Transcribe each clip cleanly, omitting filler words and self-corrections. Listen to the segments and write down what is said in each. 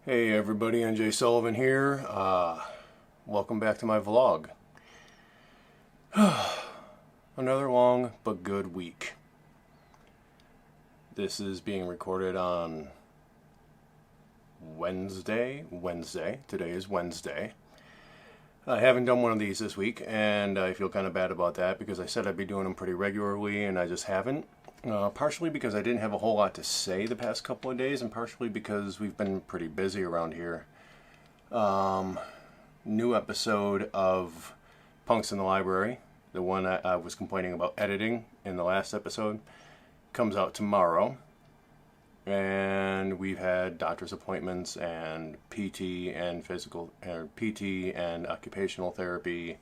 Hey everybody, NJ Sullivan here. Welcome back to my vlog. Another long but good week. This is being recorded on Wednesday. Today is Wednesday. I haven't done one of these this week, and I feel kind of bad about that because I said I'd be doing them pretty regularly, and I just haven't. Partially because I didn't have a whole lot to say the past couple of days, and partially because we've been pretty busy around here. New episode of Punks in the Library, the one I was complaining about editing in the last episode, comes out tomorrow. And we've had doctor's appointments and PT and PT and occupational therapy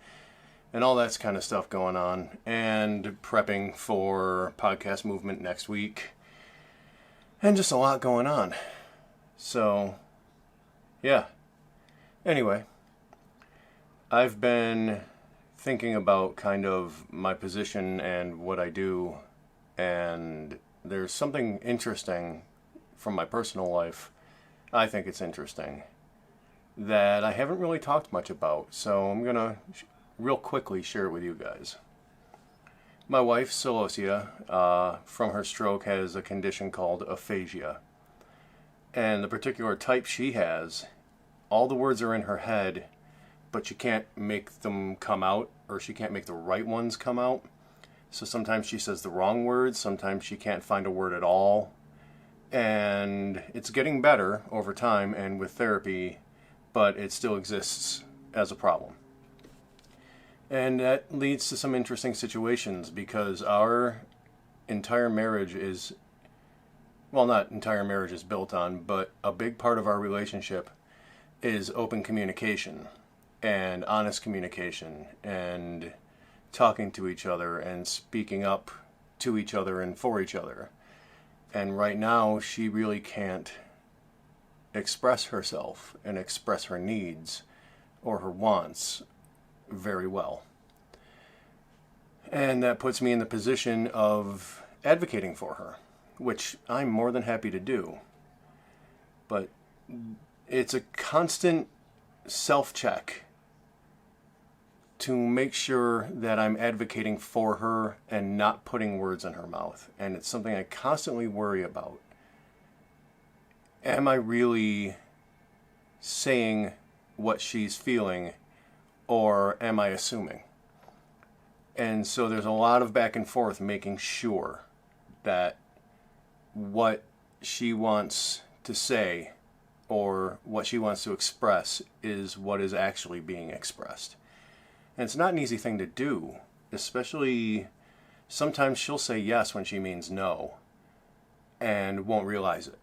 and all that kind of stuff going on, and prepping for podcast movement next week, and just a lot going on. So, yeah. Anyway, I've been thinking about kind of my position and what I do, and there's something interesting from my personal life. I think it's interesting that I haven't really talked much about, so I'm gonna real quickly share it with you guys. My wife, Celosia, from her stroke, has a condition called aphasia. And the particular type she has, all the words are in her head, but she can't make them come out, or she can't make the right ones come out. So sometimes she says the wrong words, sometimes she can't find a word at all. And it's getting better over time and with therapy, but it still exists as a problem. And that leads to some interesting situations because our entire marriage is, well, not entire marriage is built on, but a big part of our relationship is open communication and honest communication and talking to each other and speaking up to each other and for each other. And right now, she really can't express herself and express her needs or her wants very well. And that puts me in the position of advocating for her, which I'm more than happy to do. But it's a constant self-check to make sure that I'm advocating for her and not putting words in her mouth. And it's something I constantly worry about. Am I really saying what she's feeling, or am I assuming? And so there's a lot of back and forth making sure that what she wants to say or what she wants to express is what is actually being expressed. And it's not an easy thing to do, especially sometimes she'll say yes when she means no and won't realize it.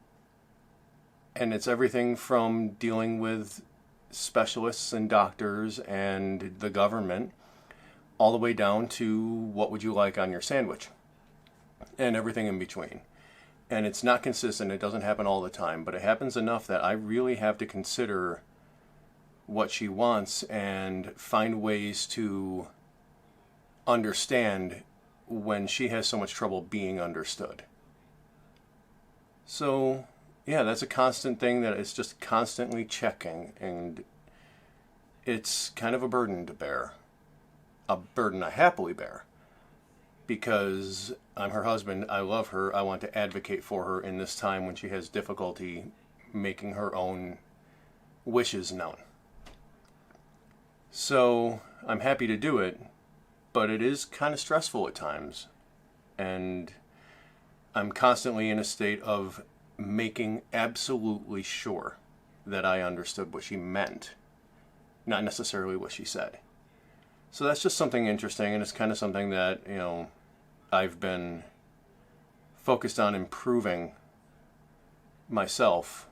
And it's everything from dealing with specialists and doctors and the government all the way down to what would you like on your sandwich and everything in between. And it's not consistent. It doesn't happen all the time, but it happens enough that I really have to consider what she wants and find ways to understand when she has so much trouble being understood. So, yeah, that's a constant thing that it's just constantly checking, and it's kind of a burden to bear. A burden I happily bear, because I'm her husband, I love her, I want to advocate for her in this time when she has difficulty making her own wishes known. So I'm happy to do it, but it is kind of stressful at times, and I'm constantly in a state of making absolutely sure that I understood what she meant, not necessarily what she said. So that's just something interesting, and it's kind of something that, I've been focused on improving myself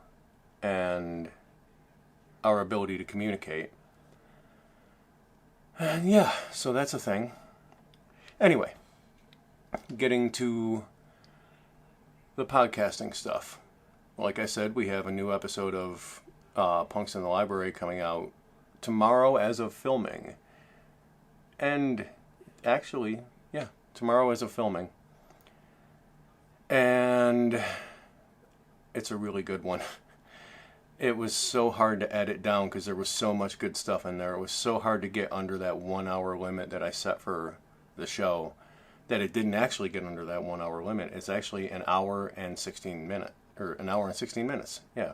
and our ability to communicate. And yeah, so that's a thing. Anyway, getting to the podcasting stuff. Like I said, we have a new episode of Punks in the Library coming out tomorrow as of filming. And actually, yeah, tomorrow as of filming. And it's a really good one. it was so hard to edit down because there was so much good stuff in there. It was so hard to get under that 1 hour limit that I set for the show that it didn't actually get under that 1 hour limit. It's actually an hour and 16 minutes, or an hour and 16 minutes. Yeah.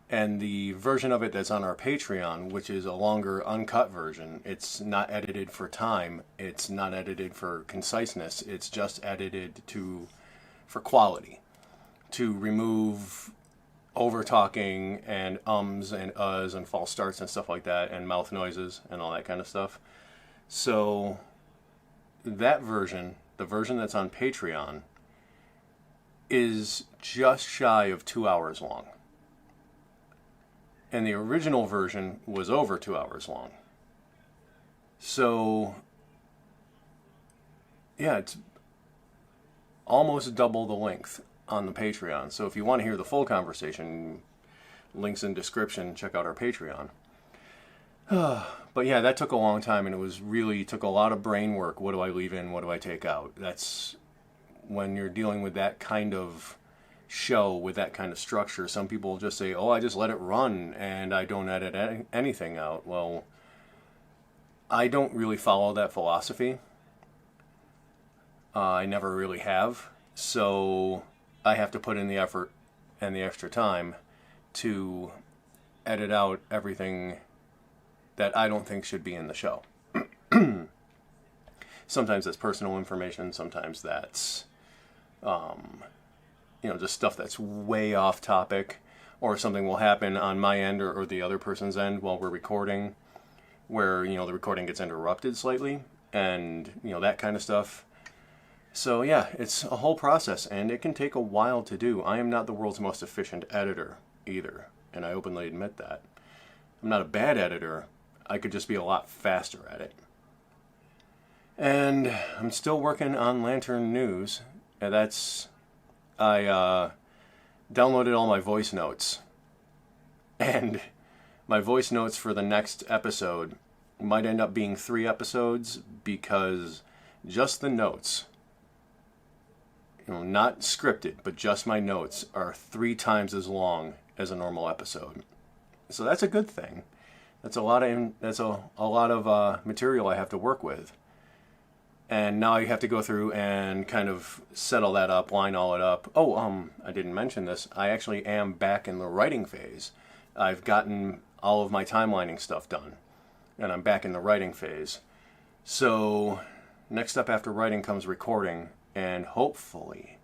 And the version of it that's on our Patreon, which is a longer uncut version, it's not edited for time. It's not edited for conciseness. It's just edited for quality, to remove over talking and ums and uhs and false starts and stuff like that, and mouth noises and all that kind of stuff. So that version, the version that's on Patreon, is just shy of 2 hours long. And the original version was over 2 hours long. So, yeah, it's almost double the length on the Patreon. So if you want to hear the full conversation, links in description, check out our Patreon. But yeah, that took a long time, and it was really took a lot of brain work. What do I leave in? What do I take out? That's when you're dealing with that kind of show, with that kind of structure. Some people just say, oh, I just let it run and I don't edit anything out. Well, I don't really follow that philosophy. I never really have. So I have to put in the effort and the extra time to edit out everything that I don't think should be in the show. Sometimes that's personal information. Sometimes that's just stuff that's way off topic, or something will happen on my end or the other person's end while we're recording, where, the recording gets interrupted slightly, and, that kind of stuff. So yeah, it's a whole process, and it can take a while to do. I am not the world's most efficient editor either, and I openly admit that. I'm not a bad editor. I could just be a lot faster at it. And I'm still working on Lantern News, and I downloaded all my voice notes, and my voice notes for the next episode might end up being 3 episodes, because just the notes, not scripted, but just my notes, are 3 times as long as a normal episode. So that's a good thing. That's a lot of material I have to work with. And now you have to go through and kind of settle that up, line all it up. Oh, I didn't mention this. I actually am back in the writing phase. I've gotten all of my timelining stuff done, and I'm back in the writing phase. So next up after writing comes recording, and hopefully,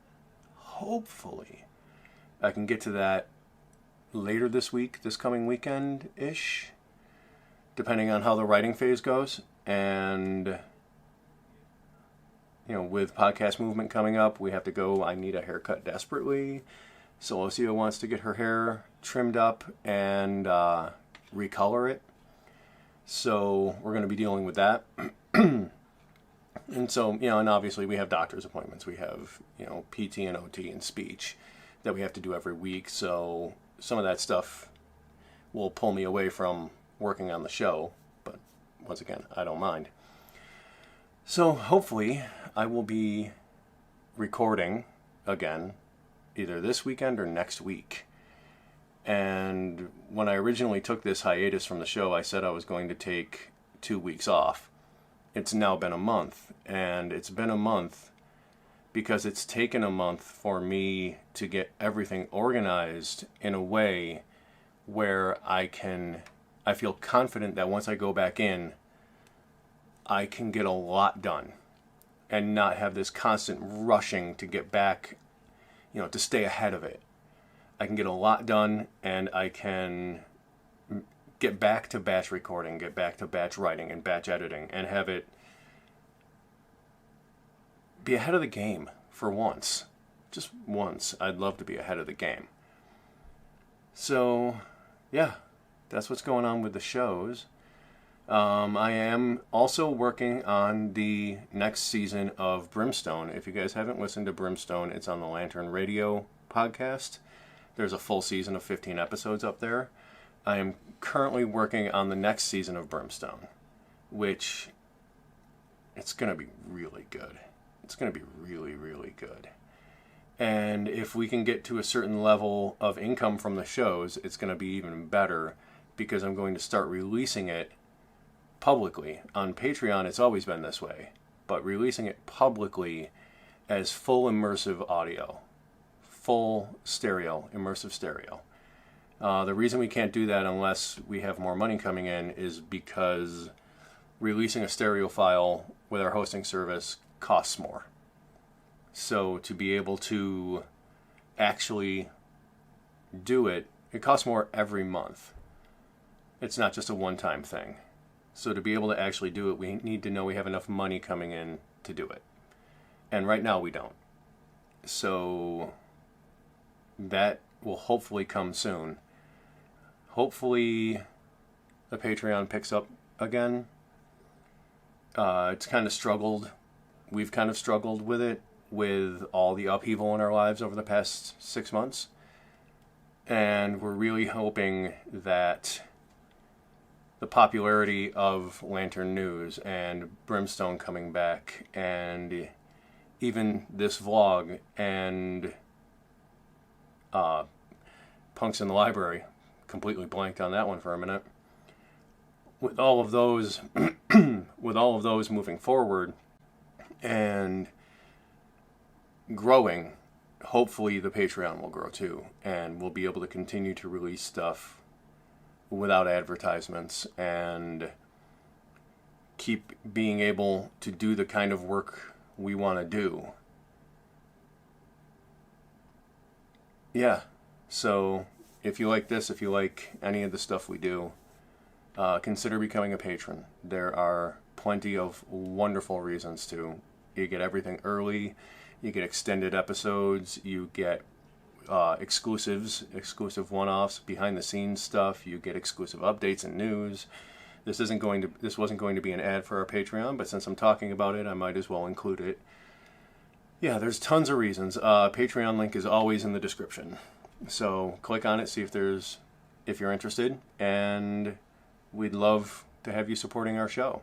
I can get to that later this week, this coming weekend-ish, depending on how the writing phase goes. And with podcast movement coming up, we have to go. I need a haircut desperately. Celosia wants to get her hair trimmed up and recolor it. So we're going to be dealing with that. And so, and obviously we have doctor's appointments. We have, PT and OT and speech that we have to do every week. So some of that stuff will pull me away from working on the show. But once again, I don't mind. So hopefully I will be recording again either this weekend or next week. And when I originally took this hiatus from the show, I said I was going to take 2 weeks off. It's now been a month, and it's been a month because it's taken a month for me to get everything organized in a way where I feel confident that once I go back in, I can get a lot done and not have this constant rushing to get back, to stay ahead of it. I can get a lot done, and I can get back to batch recording, get back to batch writing and batch editing, and have it be ahead of the game for once. Just once. I'd love to be ahead of the game. So, yeah, that's what's going on with the shows. I am also working on the next season of Brimstone. If you guys haven't listened to Brimstone, it's on the Lantern Radio podcast. There's a full season of 15 episodes up there. I am currently working on the next season of Brimstone, which it's going to be really good. It's going to be really, really good. And if we can get to a certain level of income from the shows, it's going to be even better, because I'm going to start releasing it publicly. On Patreon, it's always been this way, but releasing it publicly as full immersive audio, full stereo, immersive stereo. The reason we can't do that unless we have more money coming in is because releasing a stereo file with our hosting service costs more. So to be able to actually do it, it costs more every month. It's not just a one-time thing. So to be able to actually do it, we need to know we have enough money coming in to do it. And right now we don't. So that will hopefully come soon. Hopefully the Patreon picks up again. It's kind of struggled. We've kind of struggled with it, with all the upheaval in our lives over the past 6 months. And we're really hoping that the popularity of Lantern News and Brimstone coming back, and even this vlog, and Punks in the Library, completely blanked on that one for a minute. With all of those, with all of those moving forward and growing, hopefully the Patreon will grow too, and we'll be able to continue to release stuff without advertisements and keep being able to do the kind of work we want to do. Yeah, so if you like this, if you like any of the stuff we do, consider becoming a patron. There are plenty of wonderful reasons to. You get everything early, you get extended episodes, you get exclusives, exclusive one-offs, behind-the-scenes stuff. You get exclusive updates and news. This wasn't going to be an ad for our Patreon, but since I'm talking about it, I might as well include it. Yeah, there's tons of reasons. Patreon link is always in the description, so click on it, see if you're interested, and we'd love to have you supporting our show.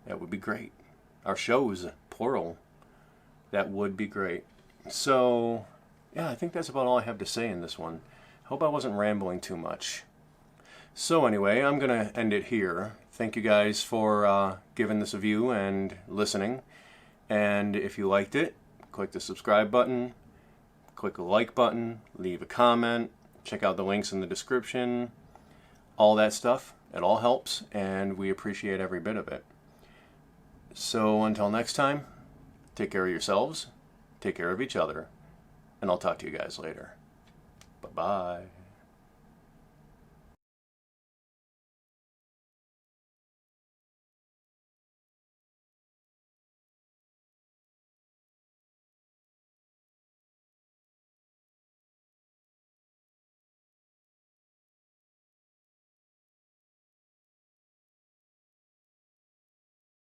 That would be great. Our shows, plural. That would be great. So yeah, I think that's about all I have to say in this one. Hope I wasn't rambling too much. So anyway, I'm going to end it here. Thank you guys for giving this a view and listening. And if you liked it, click the subscribe button, click the like button, leave a comment, check out the links in the description, all that stuff. It all helps, and we appreciate every bit of it. So until next time, take care of yourselves, take care of each other, and I'll talk to you guys later. Bye-bye.